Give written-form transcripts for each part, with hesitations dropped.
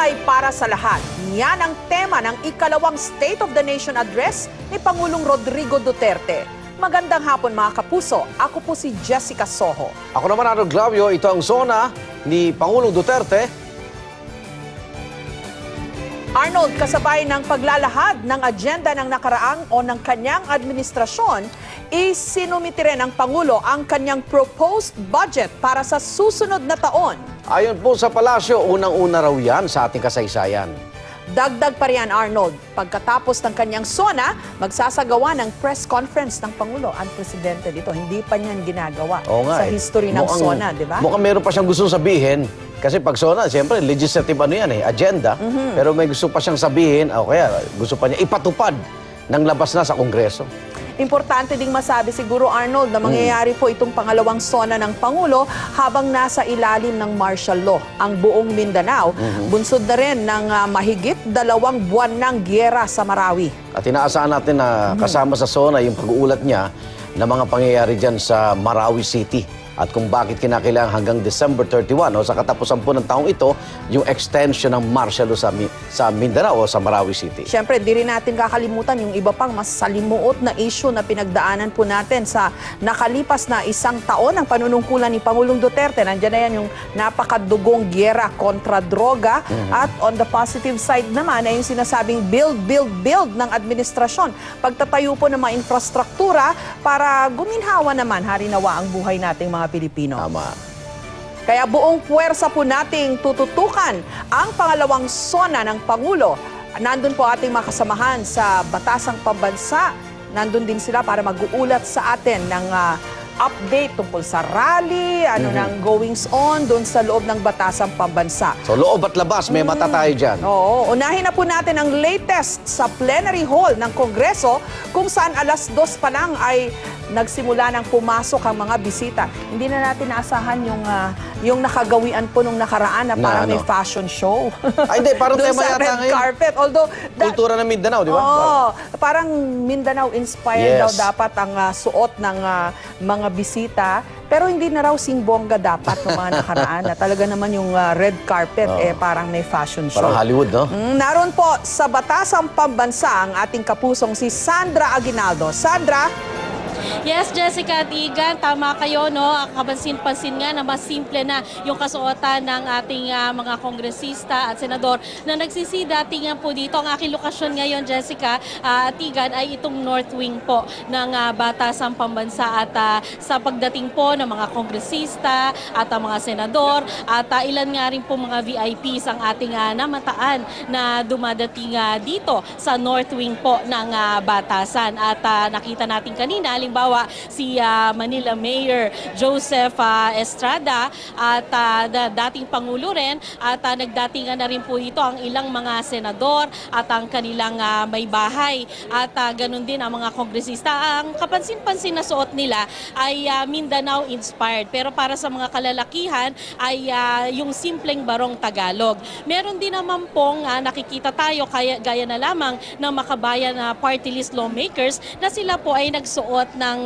Buhay para sa lahat. Yan ang tema ng ikalawang State of the Nation Address ni Pangulong Rodrigo Duterte. Magandang hapon mga kapuso. Ako po si Jessica Soho. Ako naman Arnold Glavio. Ito ang zona ni Pangulong Duterte. Arnold, kasabay ng paglalahad ng agenda ng nakaraang o ng kanyang administrasyon, isinumiti rin ng Pangulo ang kanyang proposed budget para sa susunod na taon. Ayon po sa palasyo, unang-una raw yan sa ating kasaysayan. Dagdag pa riyan, Arnold, pagkatapos ng kanyang SONA, magsasagawa ng press conference ng Pangulo ang presidente dito. Hindi pa niyan ginagawa sa history ng SONA, di ba? Mukhang meron pa siyang gustong sabihin. Kasi pag SONA, siyempre, legislative agenda. Pero may gusto pa siyang sabihin, o kaya gusto pa niya ipatupad ng labas na sa Kongreso. Importante ding masabi siguro, Arnold, na mangyayari po itong pangalawang SONA ng Pangulo habang nasa ilalim ng martial law ang buong Mindanao. Bunsod na rin ng mahigit 2 buwan ng giyera sa Marawi. At inaasahan natin na kasama sa SONA yung pag-uulat niya na mga pangyayari dyan sa Marawi City. At kung bakit kinakailangan hanggang December 31 o sa katapusan po ng taong ito, yung extension ng martial law sa Mindanao o sa Marawi City. Siyempre, di rin natin kakalimutan yung iba pang mas salimuot na issue na pinagdaanan po natin sa nakalipas na 1 taon ng panunungkulan ni Pangulong Duterte. Nandiyan na yan yung napakadugong giyera kontra droga. At on the positive side naman ay yung sinasabing build ng administrasyon. Pagtatayo po ng mga infrastruktura para guminhawa naman, harinawa ang buhay nating mga Pilipino. Tama. Kaya buong puwersa po nating tututukan ang pangalawang SONA ng Pangulo. Nandun po ating mga kasamahan sa Batasang Pambansa. Nandun din sila para mag-uulat sa atin ng update tungkol sa rally, ng goings on doon sa loob ng Batasang Pambansa. So loob at labas, may mata tayo dyan. Oo, unahin na po natin ang latest sa plenary hall ng Kongreso kung saan alas 2 pa lang ay nagsimula nang pumasok ang mga bisita. Hindi na natin naasahan yung nakagawian po nung nakaraan na parang may fashion show. Ay, hindi, parang tema yata red ngayon. Carpet. Although, kultura ng Mindanao, di ba? Oo, parang Mindanao-inspired daw dapat ang suot ng mga bisita. Pero hindi na raw singbongga dapat ng mga nakaraan na talaga naman yung red carpet parang may fashion show. Parang Hollywood, no? Naroon po sa Batasang Pambansa ang ating kapusong si Sandra Aguinaldo. Sandra? Yes, Jessica at Igan, tama kayo, no? Kapansin-pansin nga na mas simple na yung kasuotan ng ating mga kongresista at senador na nagsisidatingan po dito. Ang aking lokasyon ngayon, Jessica at Igan, ay itong North Wing po ng Batasang Pambansa. At sa pagdating po ng mga kongresista at ang mga senador at ilan nga rin po mga VIPs ang ating namataan na dumadating dito sa North Wing po ng Batasan. At nakita natin kanina, halimbawa si Manila Mayor Joseph Estrada at dating Pangulo rin at nagdatingan na rin po ito ang ilang mga senador at ang kanilang may bahay at ganun din ang mga kongresista. Ang kapansin-pansin na suot nila ay Mindanao inspired, pero para sa mga kalalakihan ay yung simpleng barong Tagalog. Meron din naman pong nakikita tayo gaya na lamang ng makabayan na party list lawmakers na sila po ay nagsuot ng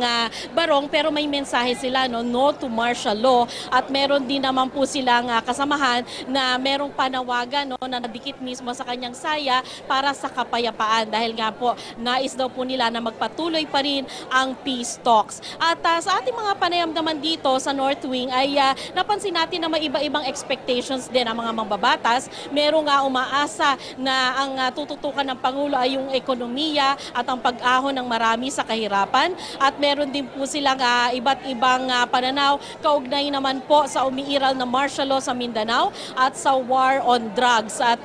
barong pero may mensahe sila, no to martial law, at meron din naman po silang kasamahan na merong panawagan, no, na nadikit mismo sa kanyang saya para sa kapayapaan dahil nga po nais daw po nila na magpatuloy pa rin ang peace talks. At sa ating mga panayam naman dito sa North Wing ay napansin natin na may iba-ibang expectations din ang mga mambabatas. Merong umaasa na ang tututukan ng Pangulo ay yung ekonomiya at ang pag-ahon ng marami sa kahirapan. At meron din po silang iba't ibang pananaw kaugnay naman po sa umiiral na martial law sa Mindanao at sa war on drugs. At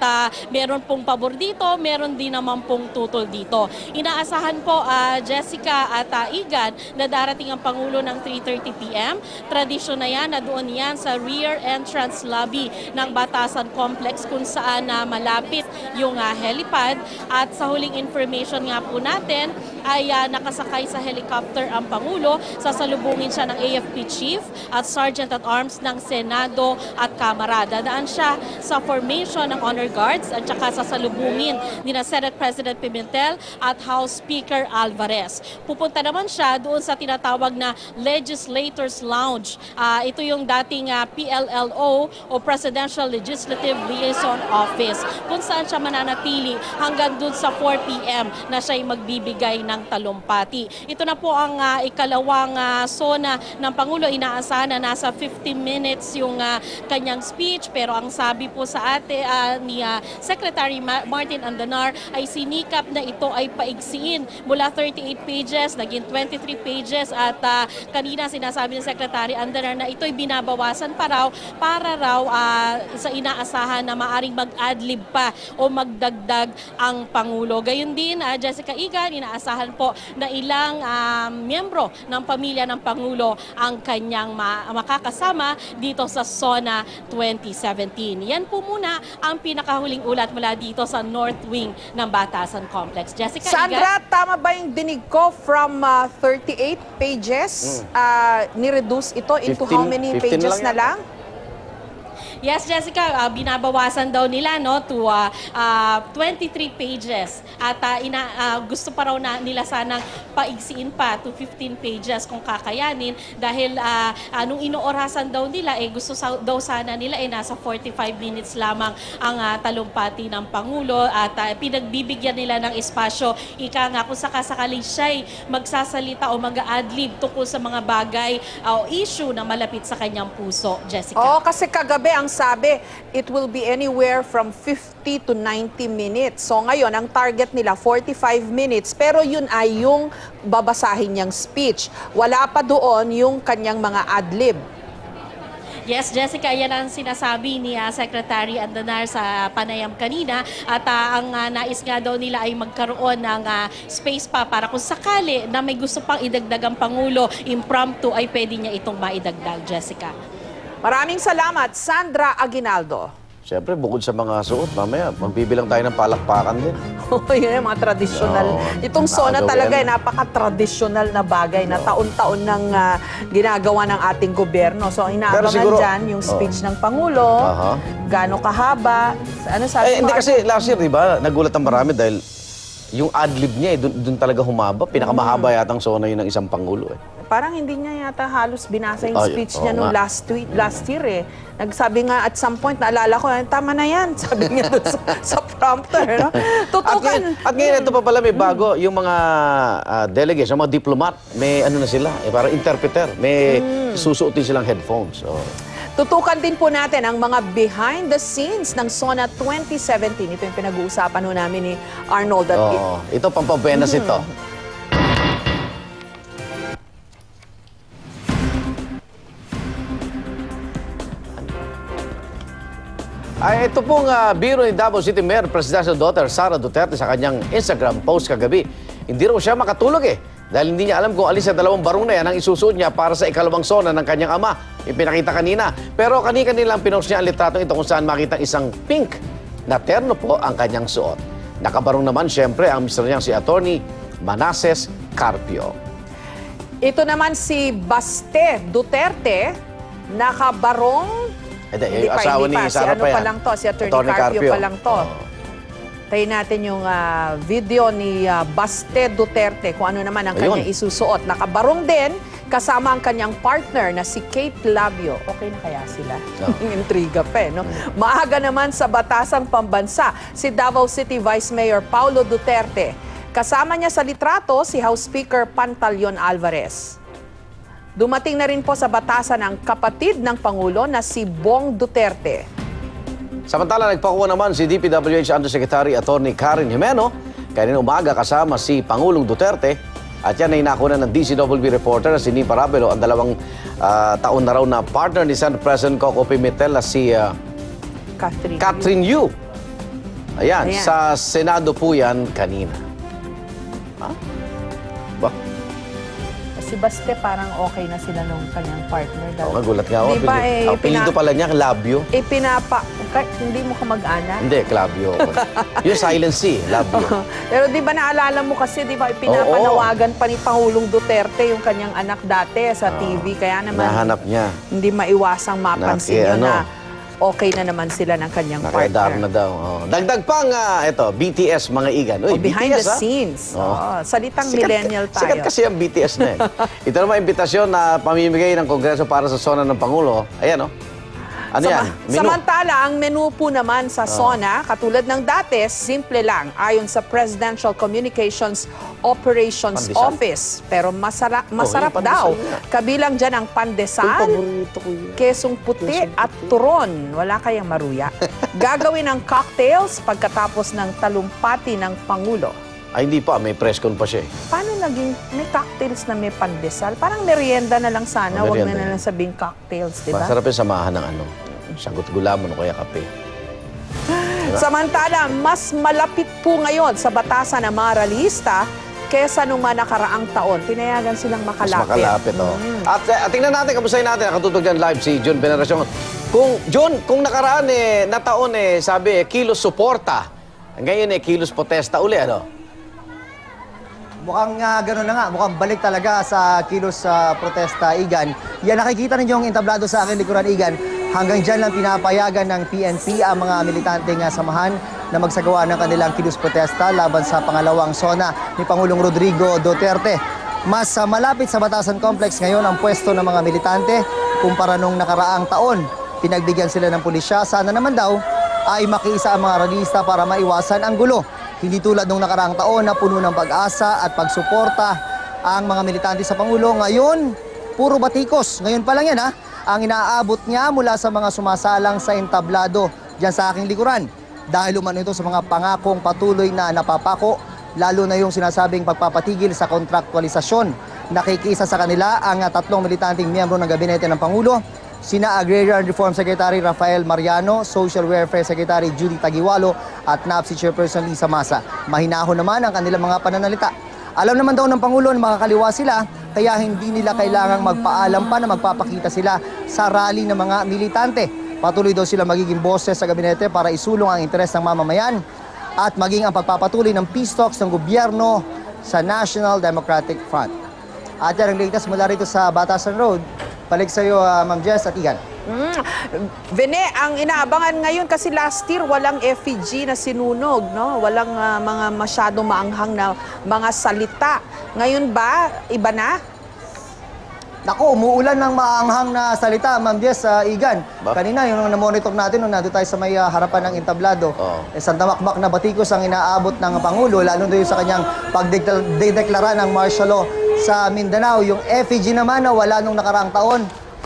meron pong pabor dito, meron din naman pong tutol dito. Inaasahan po, Jessica at Igan, na darating ang Pangulo ng 3:30 p.m. Tradisyon na yan, na doon yan sa rear entrance lobby ng Batasan Complex kung saan malapit yung helipad. At sa huling information nga po natin ay nakasakay sa helicopter ang Pangulo. Sasalubungin siya ng AFP Chief at Sergeant at Arms ng Senado at Kamara. Dadaan siya sa formation ng Honor Guards at saka sasalubungin ni Senate President Pimentel at House Speaker Alvarez. Pupunta naman siya doon sa tinatawag na Legislators Lounge. Ito yung dating PLLO o Presidential Legislative Liaison Office, kung saan siya mananatili hanggang doon sa 4 p.m. na siya'y magbibigay ng talumpati. Ito na po ang ikalawang sona ng Pangulo. Inaasahan na nasa 15 minutes yung kanyang speech, pero ang sabi po sa ni Secretary Martin Andanar ay sinikap na ito ay paigsiin mula 38 pages, naging 23 pages at kanina sinasabi ni Secretary Andanar na ito'y binabawasan para raw sa inaasahan na maaring mag-adlib pa o magdagdag ang Pangulo. Gayun din, Jessica Igan, inaasahan po na ilang miyembro ng pamilya ng Pangulo ang kanyang makakasama dito sa SONA 2017. Yan po muna ang pinakahuling ulat mula dito sa North Wing ng Batasan Complex. Jessica Sandra, Igan? tama ba yung dinig ko from 38 pages? Ni-reduce ito into how many 15 pages na lang lang? Yes, Jessica, binabawasan daw nila to 23 pages at gusto pa raw nila sanang paigsiin pa to 15 pages kung kakayanin dahil nung inoorasan daw nila gusto daw sana nila nasa 45 minutes lamang ang talumpati ng Pangulo at pinagbibigyan nila ng espasyo ika nga kung sakasakaling siya'y magsasalita o mag-adlib tungkol sa mga bagay o issue na malapit sa kanyang puso, Jessica. Oo, kasi kagabi ang sabi, it will be anywhere from 50 to 90 minutes. So ngayon, ang target nila 45 minutes, pero yun ay yung babasahin niyang speech. Wala pa doon yung kanyang mga adlib. Yes, Jessica, yan ang sinasabi ni Secretary Andanar sa panayam kanina at ang nais nga daw nila ay magkaroon ng space pa para kung sakali na may gusto pang idagdag ang Pangulo, impromptu ay pwede niya itong maidagdag, Jessica. Maraming salamat, Sandra Aguinaldo. Siyempre, bukod sa mga suot, mamaya, magbibilang tayo ng palakpakan din. Yun yung mga tradisyonal. Itong SONA talaga ay napaka-tradisyonal na bagay na taon-taon nang ginagawa ng ating gobyerno. So, inaabangan siguro, dyan yung speech ng Pangulo, gaano kahaba. Ano sabi hindi kasi last year, di ba, nagulat ang marami dahil yung adlib niya, dun talaga humaba. Pinakamahaba yata ang SONA yun ng isang Pangulo. Parang hindi niya yata halos binasa yung speech niya nung last year . Nagsabi nga at some point, naalala ko, tama na yan, sabi niya doon sa prompter. No? Tutukan. At ngayon, ito pa pala may bago, yung mga delegates, yung mga diplomat, may ano na sila, parang interpreter, may susuotin silang headphones. So, tutukan din po natin ang mga behind the scenes ng SONA 2017. Ito yung pinag-uusapan ho namin ni Arnold. Ito, pampabuenas ito. Ito pong biro ni Davao City Mayor Presidential Daughter Sara Duterte sa kanyang Instagram post kagabi. Hindi raw siya makatulog dahil hindi niya alam kung alin sa dalawang barong na yan ang isusuot niya para sa ikalawang SONA ng kanyang ama. Ipinakita kanina. Pero kanina lang pinost niya ang litratong ito kung saan makita isang pink na terno po ang kanyang suot. Nakabarong naman siyempre ang mister niyang si Attorney Manases Carpio. Ito naman si Baste Duterte, nakabarong. Yung asawa ni Sara pa yan. Pa lang to, si Attorney Carpio pa lang to. Tayo natin yung video ni Baste Duterte kung ano naman ang kanyang isusuot. Nakabarong din kasama ang kanyang partner na si Kate Labio. Okay na kaya sila? Intriga pa no? Maaga naman sa Batasang Pambansa, si Davao City Vice Mayor Paulo Duterte. Kasama niya sa litrato si House Speaker Pantaleon Alvarez. Dumating na rin po sa batasan ang kapatid ng Pangulo na si Bong Duterte. Samantala, nagpakuha naman si DPWH Undersecretary Attorney Karen Jimeno kanina umaga kasama si Pangulong Duterte at yan ay nakuha ng DCWB reporter na si Nipa Rabelo, ang 2 taon na raw na partner ni Senate President Coco Pimentel na si Catherine Yu. Ayan, sa Senado po yan kanina. si Baste parang okay na sila nung kanyang partner. Oo, gulat nga ako. Di ba, Apelido pala niya, Labio. Hindi mo ka mag-anak? Hindi, Clavio. Yung silent C, Labio. Pero di ba naalala mo kasi, di ba, pinapanawagan pa ni Pangulong Duterte yung kanyang anak dati sa TV. Kaya naman, Nahanap niya. hindi maiwasang mapansin yun na okay na naman sila ng kanyang Nakaedar partner. na daw. Dagdag pang, BTS, mga igan. Uy, Behind BTS, the scenes. Salitang millennial tayo. Sikat kasi ang BTS na eh. Ito naman imbitasyon na pamimigay ng Kongreso para sa SONA ng Pangulo. Ayan, Ano yan? Menu. Samantala, ang menu po naman sa SONA, katulad ng dati, simple lang, ayon sa Presidential Communications Operations Pandesal? Office. Pero masarap yung daw. pandesal nga. Kabilang dyan ang pandesal, Paborito ko yun. kesong puti at turon. Wala kayang maruya. Gagawin ng cocktails pagkatapos ng talumpati ng Pangulo. Ay, hindi pa. May press con pa siya eh. Paano naging may cocktails na may pandesal? Parang merienda na lang sana. Huwag Merienda. na lang sabing cocktails, di ba? Masarap yung samahan ng sagot gulamon o kaya kape. Samantala, mas malapit po ngayon sa batasan ng mga realista kesa nung mga nakaraang taon. Pinayagan silang Mas makalapit. makalapit, At tingnan natin, kamustahin natin, nakatutog dyan live si Jun Veneracion. Kung nakaraan na taon sabi, kilos suporta. Ngayon kilos protesta uli, Mukhang gano'n na nga, mukhang balik talaga sa kilos protesta, Igan. Yan, nakikita ninyo yung entablado sa akin likuran, Igan. Hanggang dyan lang pinapayagan ng PNP ang mga militanteng samahan na magsagawa ng kanilang kilos protesta laban sa pangalawang SONA ni Pangulong Rodrigo Duterte. Mas malapit sa Batasan Complex ngayon ang pwesto ng mga militante kumpara nung nakaraang taon. Pinagbigyan sila ng pulisya. Sana naman daw ay makiisa ang mga realista para maiwasan ang gulo. Hindi tulad nung nakaraang taon na puno ng pag-asa at pagsuporta ang mga militante sa Pangulo. Ngayon, puro batikos. Ngayon pa lang yan ang inaabot niya mula sa mga sumasalang sa entablado dyan sa aking likuran. Dahil umano ito sa mga pangakong patuloy na napapako, lalo na yung sinasabing pagpapatigil sa kontraktualisasyon. Nakikisa sa kanila ang tatlong militanteng miyembro ng gabinete ng Pangulo, sina Agrarian Reform Secretary Rafael Mariano, Social Welfare Secretary Judy Tagiwalo at NAPSI Chairperson Lisa Masa. Mahinahon naman ang kanilang mga pananalita. Alam naman daw ng Pangulo na makakaliwa sila, kaya hindi nila kailangang magpaalam pa na magpapakita sila sa rally ng mga militante. Patuloy daw sila magiging boses sa gabinete para isulong ang interes ng mamamayan at maging ang pagpapatuloy ng peace talks ng gobyerno sa National Democratic Front. At yan ang latest mula rito sa Batasan Road. Balik sa iyo, Ma'am Jess at Igan. Vene, ang inaabangan ngayon kasi last year walang effigy na sinunog, no? Walang mga masyado maanghang na mga salita. Ngayon ba, iba na? Naku, umuulan ng maanghang na salita, Ma'am Jess, Igan. Kanina, yung na-monitor natin nung nandun tayo sa may harapan ng entablado, sandamakmak na batikos ang inaabot ng Pangulo, lalo doon sa kanyang pagdeklara ng martial law sa Mindanao. Yung effigy naman na wala nung nakaraang taon,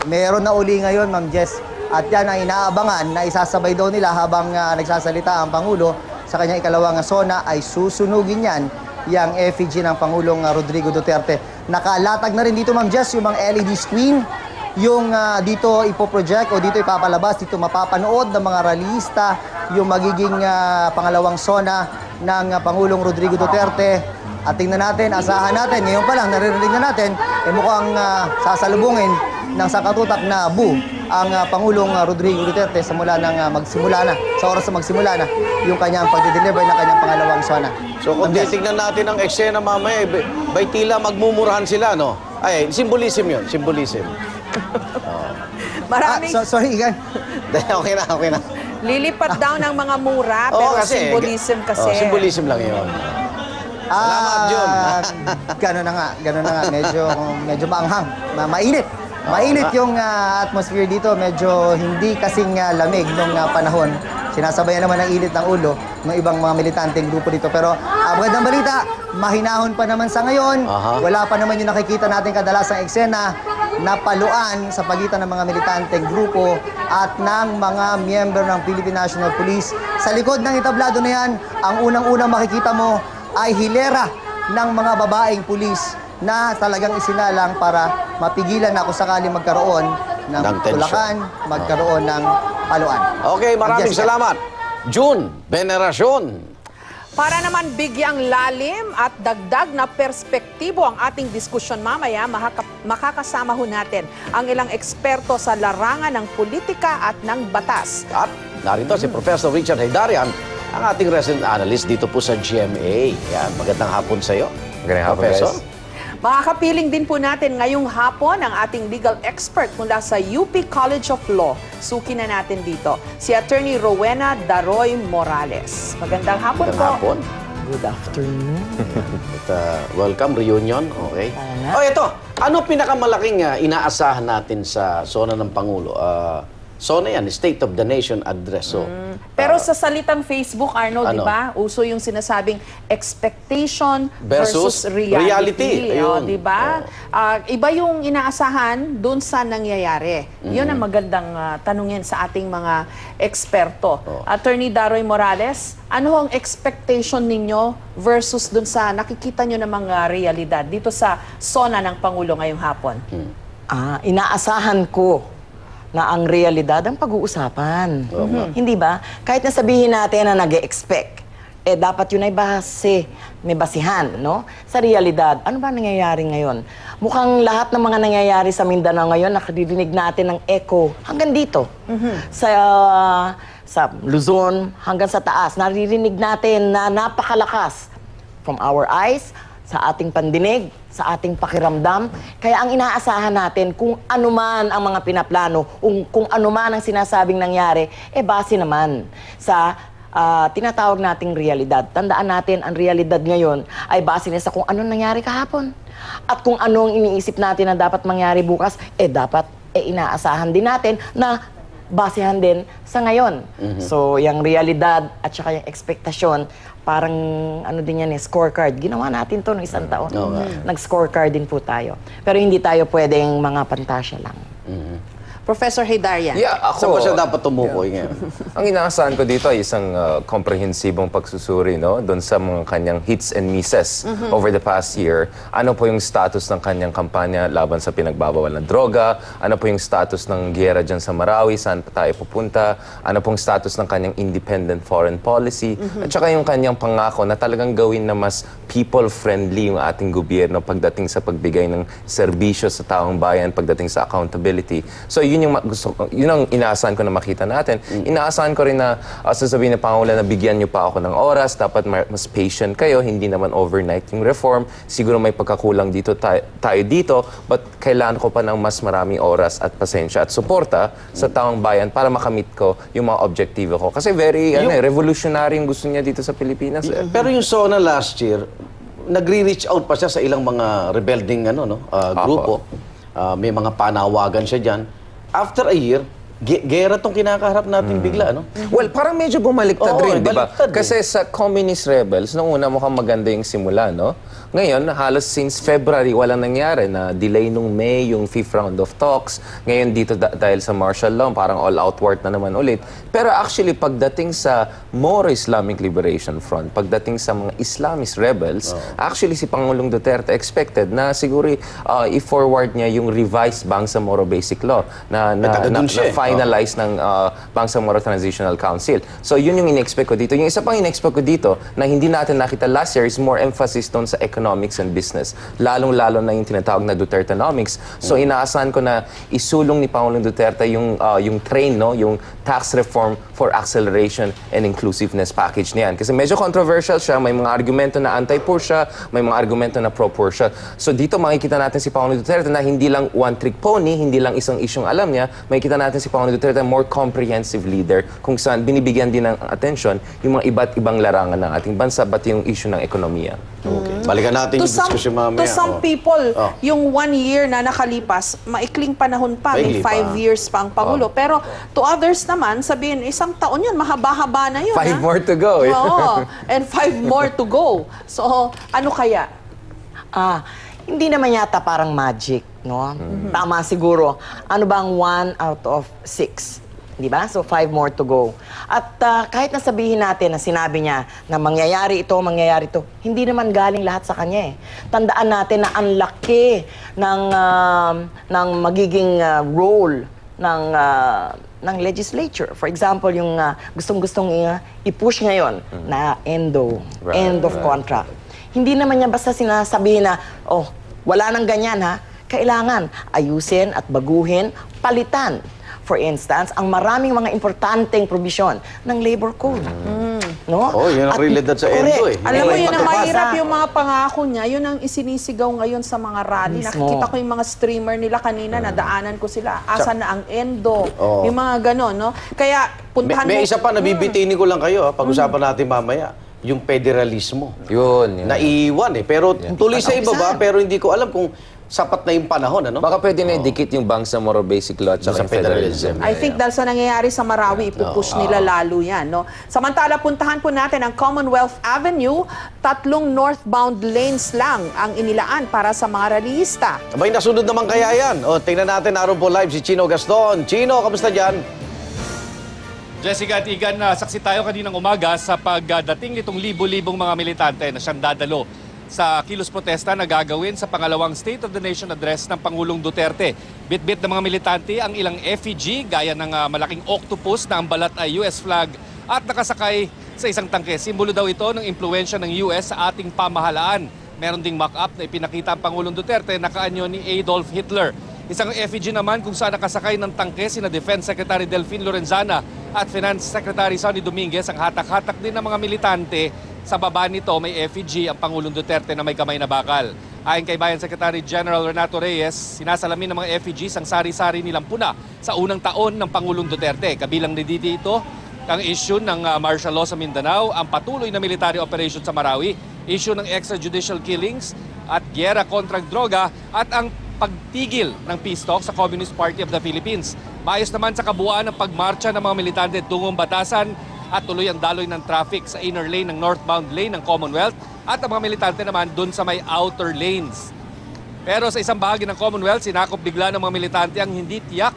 meron na uli ngayon, Ma'am Jess. At yan ang inaabangan na isasabay daw nila habang nagsasalita ang Pangulo sa kanyang ikalawang SONA ay susunugin yan yung effigy ng Pangulong Rodrigo Duterte. Nakalatag na rin dito, Ma'am Jess, yung mga LED screen, yung dito ipoproject o dito ipapalabas, dito mapapanood ng mga realista, yung magiging pangalawang SONA ng Pangulong Rodrigo Duterte. At tingnan natin, asahan natin, ngayon pa lang, naririnig na natin, mukhang sasalubungin ng sakatutak na ang Pangulong Rodrigo Duterte sa oras na magsimula na yung kanyang pagde-deliver ng kanyang pangalawang SONA. So kung titignan natin ang eksena mamaya, bay tila magmumurahan sila, no? Ay, symbolism yun, symbolism. Maraming Sorry, Igan. Okay na. lilipat daw ng mga mura, pero symbolism kasi. Symbolism lang yun. Salamat, Jun. Gano'n na nga. Medyo maanghang. Mainit. Mainit yung atmosphere dito. Medyo hindi kasing lamig nung panahon. Sinasabayan naman ang init ng ulo ng ibang mga militanteng grupo dito. Pero magandang balita, mahinahon pa naman sa ngayon. Wala pa naman yung nakikita natin kadalasang eksena na paluan sa pagitan ng mga militanteng grupo at ng mga miyembro ng Philippine National Police. Sa likod ng entablado na yan, ang unang-unang makikita mo ay hilera ng mga babaeng pulis na talagang isinalang para mapigilan na kung sakaling magkaroon ng tulakan, magkaroon ng paluan. Okay, maraming salamat. Jun Veneracion. Para naman bigyang lalim at dagdag na perspektibo ang ating diskusyon mamaya, makakasama ho natin ang ilang eksperto sa larangan ng politika at ng batas. At narito si Professor Richard Haydarian, ang ating resident analyst dito po sa GMA. Yan, magandang hapon sa iyo. Magandang hapon, Professor. guys. Makakapiling din po natin ngayong hapon ang ating legal expert mula sa UP College of Law. Suki na natin dito, si Attorney Rowena Daroy Morales. Magandang hapon Magandang po. hapon. Good afternoon. At, welcome, reunion. Okay. Oh, ito. Ano pinakamalaking inaasahan natin sa Sona ng Pangulo? Sona yan, State of the Nation Address. So, Pero sa salitang Facebook, Arnold, di ano? ba? Uso yung sinasabing expectation Versus versus reality. reality. Ayun. Di ba? Iba yung inaasahan dun sa nangyayari. Yun ang magandang tanungin sa ating mga eksperto. Attorney Daroy Morales, ano ang expectation ninyo versus dun sa nakikita nyo ng mga realidad dito sa Sona ng Pangulo ngayong hapon? Inaasahan ko na ang realidad ang pag-uusapan. Hindi ba? Kahit na sabihin natin na nag-expect, dapat yun ay may basihan, no? Sa realidad, ano ba nangyayari ngayon? Mukhang lahat ng mga nangyayari sa Mindanao ngayon, nakadidinig natin ng echo hanggang dito. Sa Luzon hanggang sa taas, naririnig natin na napakalakas from our eyes, sa ating pandinig, sa ating pakiramdam. Kaya ang inaasahan natin, kung ano man ang mga pinaplano, kung ano man ang sinasabing nangyari, base naman sa tinatawag nating realidad. Tandaan natin, ang realidad ngayon ay base na sa kung anong nangyari kahapon. At kung anong iniisip natin na dapat mangyari bukas, dapat inaasahan din natin na basehan din sa ngayon. So, yung realidad at saka yung ekspektasyon, parang ano din yan scorecard. Ginawa natin to noong isang taon. Nag-scorecard din po tayo. Pero hindi tayo pwedeng mga pantasya lang. Professor Haydarian. Yeah, saan ba siya dapat tumukoy ngayon? Ang inaasahan ko dito ay isang komprehensibong pagsusuri, no? Doon sa mga kanyang hits and misses over the past year. Ano po yung status ng kanyang kampanya laban sa pinagbabawal ng droga? Ano po yung status ng giyera dyan sa Marawi? Saan pa tayo pupunta? Ano pong status ng kanyang independent foreign policy? At saka yung kanyang pangako na talagang gawin na mas people-friendly yung ating gobyerno pagdating sa pagbigay ng serbisyo sa taong bayan, pagdating sa accountability. So, yun ang inaasahan ko na makita natin. Inaasahan ko rin na sasabihin ng Pangulo na bigyan niyo pa ako ng oras, dapat mas patient kayo, hindi naman overnight yung reform. Siguro may pagkakulang dito tayo dito, but kailangan ko pa ng mas maraming oras at pasensya at suporta sa taong bayan para makamit ko yung mga objektibo ko. Kasi very revolutionary yung gusto niya dito sa Pilipinas. Pero yung Sona last year, nagre-reach out pa siya sa ilang mga rebelding grupo. May mga panawagan siya dyan. After a year, gera tong kinakaharap natin bigla, ano? Well, parang medyo bumaliktad rin, di ba? baliktad Kasi sa communist rebels, nung una mukhang maganda yung simula, no? Ngayon, halos since February, walang nangyari na delay nung May, yung 5th round of talks. Ngayon dito dahil sa martial law, parang all-out war na naman ulit. Pero actually, pagdating sa Moro Islamic Liberation Front, pagdating sa mga Islamist rebels, actually si Pangulong Duterte expected na siguro i-forward niya yung revised Bangsamoro Basic Law na finalize ng Bangsamoro Transitional Council. So yun yung in-expect ko dito. Yung isa pang in-expect ko dito na hindi natin nakita last year is more emphasis doon sa economics and business. Lalong-lalo na yung tinatawag na Dutertenomics. So inaasahan ko na isulong ni Pangulong Duterte yung train, no, yung tax reform for acceleration and inclusiveness package niyan. Kasi medyo controversial siya, may mga argumento na anti-poor siya, may mga argumento na pro-poor siya. So dito makikita natin si Pangulong Duterte na hindi lang one-trick pony, hindi lang isang isyong alam niya, makikita natin si Pangulong Duterte more comprehensive leader kung saan binibigyan din ng atensyon yung mga iba't ibang larangan ng ating bansa, pati yung issue ng ekonomiya. Okay. Balikan natin yung diskusyon mamaya. To some people, yung 1 year na nakalipas, maikling panahon pa, may 5 years pa ang Pangulo. Pero to others naman, sabihin, isang taon yun, mahaba-haba na yun. 5 more to go. Oo, and 5 more to go. So, ano kaya? Hindi naman yata parang magic, no? Tama siguro. Ano bang 1 out of 6? Di ba? So, 5 more to go. At kahit na sabihin natin na sinabi niya na mangyayari ito, hindi naman galing lahat sa kanya eh. Tandaan natin na ang laki ng magiging role ng legislature. For example, yung gustong-gustong i-push ngayon na end of contract. Hindi naman niya basta sinasabihin na, oh, wala nang ganyan ha. Kailangan ayusin at baguhin, palitan. For instance, ang maraming mga importanteng provision ng labor code. No? Oh, yun ang realidad sa ENDO eh. Alam mo, Yun yun ang matupad. mahirap yung mga pangako niya. Yun ang isinisigaw ngayon sa mga rally. Mismo. Nakikita ko yung mga streamer nila kanina, nadaanan ko sila. Asan na ang endo? Oo. Yung mga ganon, no? Kaya, puntahan May mo... isa pa, nabibitinin ko lang kayo, pag-usapan natin mamaya. Yung federalismo. Yun. Naiiwan eh. Pero tuloy sa iba ba, pero hindi ko alam kung sapat na yung panahon, ano? Baka pwede na idikit yung Bangsamoro Basic Law at Sa saka yung federalism. federalism. I think dahil sa nangyayari sa Marawi, ipupush nila lalo yan. No? Samantala, puntahan po natin ang Commonwealth Avenue. 3 northbound lanes lang ang inilaan para sa mga rallyista. Abay, nasunod naman kaya yan. O, tingnan natin, naroon po live si Chino Gaston. Chino, kamusta dyan? Jessica at Igan, saksi tayo kaninang umaga sa pagdating nitong libo-libong mga militante na siyang dadalo sa kilos protesta na gagawin sa pangalawang State of the Nation Address ng Pangulong Duterte. Bit-bit ng mga militante ang ilang effigy gaya ng malaking octopus na ang balat ay US flag at nakasakay sa isang tangke. Simbolo daw ito ng impluwensya ng US sa ating pamahalaan. Meron ding mock-up na ipinakita ang Pangulong Duterte na kaanyo ni Adolf Hitler. Isang effigy naman kung saan nakasakay ng tangke sina Defense Secretary Delfin Lorenzana at Finance Secretary Sonny Dominguez. Ang hatak-hatak din ng mga militante. Sa baba nito may effigy ang Pangulong Duterte na may kamay na bakal. Ayon kay Bayan Secretary General Renato Reyes, sinasalamin ng mga effigies ang sari-sari nilang puna sa unang taon ng Pangulong Duterte. Kabilang ni dito ang issue ng martial law sa Mindanao, ang patuloy na military operation sa Marawi, issue ng extrajudicial killings at gyera kontra droga at ang pagtigil ng peace talk sa Communist Party of the Philippines. Maayos naman sa kabuuan ng pagmarcha ng mga militante tungong batasan at tuloy ang daloy ng traffic sa inner lane ng northbound lane ng Commonwealth at ang mga militante naman dun sa may outer lanes. Pero sa isang bahagi ng Commonwealth, sinakop bigla ng mga militante ang hindi tiyak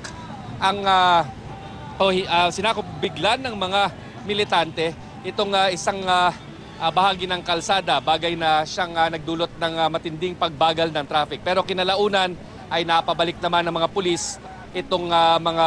ang sinakop bigla ng mga militante itong isang bahagi ng kalsada, bagay na siyang nagdulot ng matinding pagbagal ng traffic. Pero kinalaunan ay napabalik naman ng mga pulis itong mga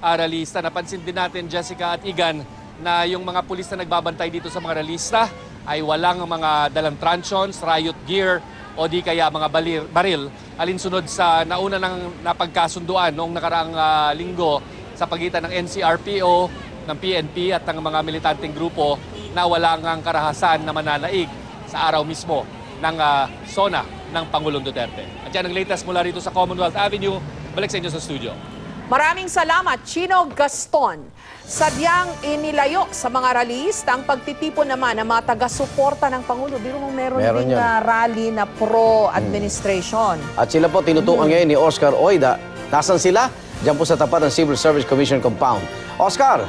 rallyista. Napansin din natin, Jessica at Igan, na yung mga pulis na nagbabantay dito sa mga rallyista ay walang mga dalang truncheons, riot gear o di kaya mga baril. Alinsunod sa nauna ng napagkasunduan noong nakaraang linggo sa pagitan ng NCRPO, ng PNP at ng mga militanteng grupo na wala ngang karahasan na mananaig sa araw mismo ng SONA ng Pangulong Duterte. At yan ang latest mula rito sa Commonwealth Avenue. Balik sa inyo sa studio. Maraming salamat, Chino Gaston. Sadyang inilayo sa mga rallyista ang pagtitipon naman ng mga taga-suporta ng Pangulo. Biro mong meron ding yan. rally na pro-administration. At sila po tinutukan ngayon ni Oscar Oida. Nasaan sila? Diyan po sa tapat ng Civil Service Commission Compound. Oscar!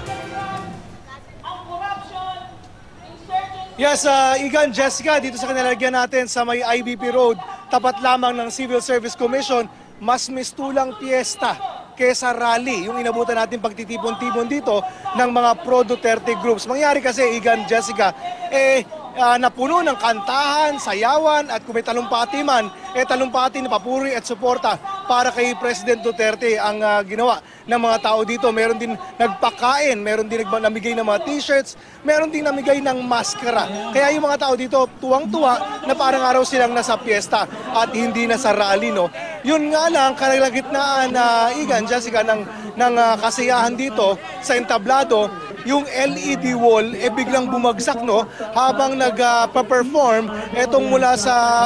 Yes, Igan, Jessica, dito sa kinalagyan natin sa may IBP Road, tapat lamang ng Civil Service Commission, mas mistulang piyesta kesa rally yung inabutan natin pagtitipon-tipon dito ng mga pro-Duterte groups. Mangyari kasi, Igan, Jessica, napuno ng kantahan, sayawan at kung may talumpati man, talumpati na papuri at suporta para kay President Duterte ang ginawa ng mga tao dito. Meron din nagpakain, meron din namigay ng mga t-shirts, meron din namigay ng maskara. Kaya yung mga tao dito tuwang-tuwa na parang araw silang nasa piyesta at hindi na sa rally, no? Yun nga lang, kalagitnaan na Igan, Jessica, ng kasiyahan dito sa entablado, yung LED wall biglang bumagsak, no, habang nagpa-perform etong mula sa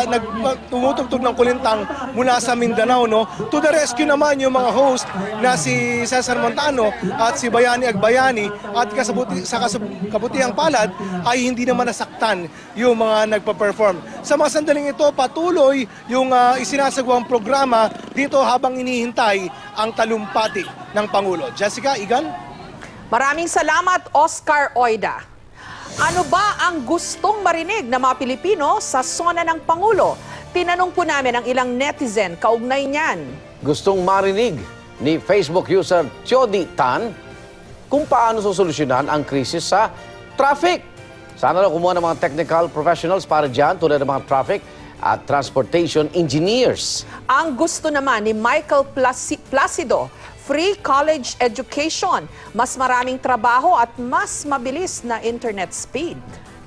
tumutugtog ng kulintang mula sa Mindanao, no. To the rescue naman yung mga host na si Cesar Montano at si Bayani Agbayani at sa kabutihang palad ay hindi naman nasaktan yung mga nagpa-perform. Sa mga sandaling ito, patuloy yung isinasagawang programa dito habang inihintay ang talumpati ng Pangulo. Jessica, Igan? Maraming salamat, Oscar Oida. Ano ba ang gustong marinig ng mga Pilipino sa SONA ng Pangulo? Tinanong po namin ang ilang netizen kaugnay niyan. Gustong marinig ni Facebook user Chody Tan kung paano susolusyonan ang krisis sa traffic. Sana lang kumuha ng mga technical professionals para dyan tulad ng mga traffic at transportation engineers. Ang gusto naman ni Michael Placido, free college education, mas maraming trabaho at mas mabilis na internet speed.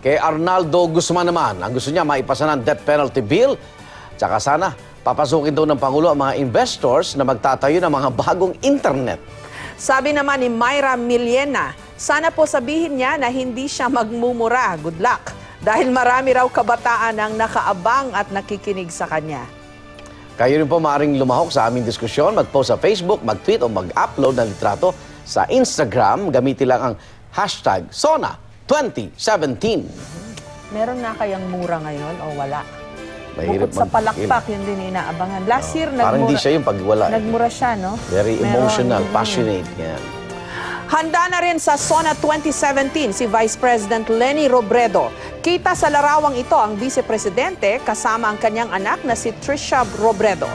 Kay Arnaldo Guzman naman, ang gusto niya maipasa ng death penalty bill. Tsaka sana, papasukin daw ng Pangulo ang mga investors na magtatayo ng mga bagong internet. Sabi naman ni Myra Millena, sana po sabihin niya na hindi siya magmumura. Good luck. Dahil marami raw kabataan ang nakaabang at nakikinig sa kanya. Kayo rin po maaaring lumahok sa aming diskusyon, mag-post sa Facebook, mag-tweet o mag-upload ng litrato sa Instagram. Gamitin lang ang hashtag SONA2017. Meron na kayang mura ngayon o wala? Mahirap Bukod sa palakpak, yun din inaabangan. Last year, parang hindi siya yung pagwala. nagmura siya, no? Very emotional, passionate. Yan. Handa na rin sa SONA 2017 si Vice President Leni Robredo. Kita sa larawang ito ang Vice Presidente kasama ang kanyang anak na si Trisha Robredo.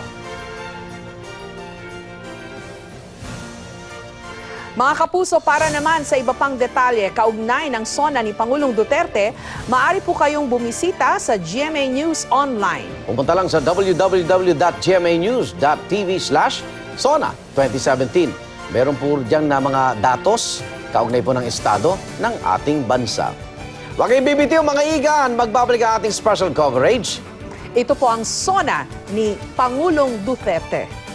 Mga kapuso, para naman sa iba pang detalye kaugnay ng SONA ni Pangulong Duterte, maaari po kayong bumisita sa GMA News Online. Pumunta lang sa www.gmanews.tv/SONA2017. Meron po diyang na mga datos kaugnay po ng estado ng ating bansa. Huwag kayong bibitiw mga igan, magbabalik ang ating special coverage. Ito po ang SONA ni Pangulong Duterte.